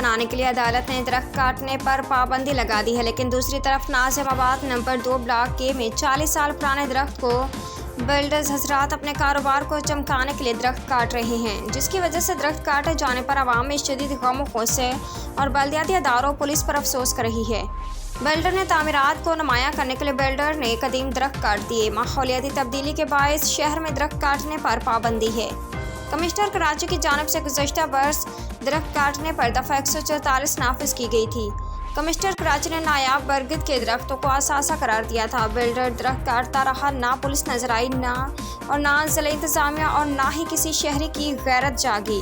बनाने के लिए अदालत ने दरख्त काटने पर पाबंदी लगा दी है, लेकिन दूसरी तरफ नाजिमाबाद नंबर 2 ब्लॉक के में 40 साल पुराने दरख्त को बिल्डर्स हजरात अपने कारोबार को चमकाने के लिए दरख्त काट रहे हैं, जिसकी वजह से दरख्त काटे जाने पर आवाम में शदीद गम ग़ुस्से और बल्दियाती अदारों पुलिस पर अफसोस कर रही है। बिल्डर ने तामीरात को नुमायां करने के लिए बिल्डर ने कदीम दरख्त काट दिए। माहौलियाती तब्दीली के बायस शहर में दरख्त काटने पर पाबंदी है। कमिश्नर कराची की जानिब से गुज़श्ता बरस दरख्त काटने पर दफ़ा 144 नाफिज की गई थी। कमिश्नर कराची ने नायाब बरगद के दरख्तों को असासा करार दिया था। बिल्डर दरख्त काटता रहा, ना पुलिस नजर आई, ना जिला इंतजामिया और ना ही किसी शहरी की गैरत जागी।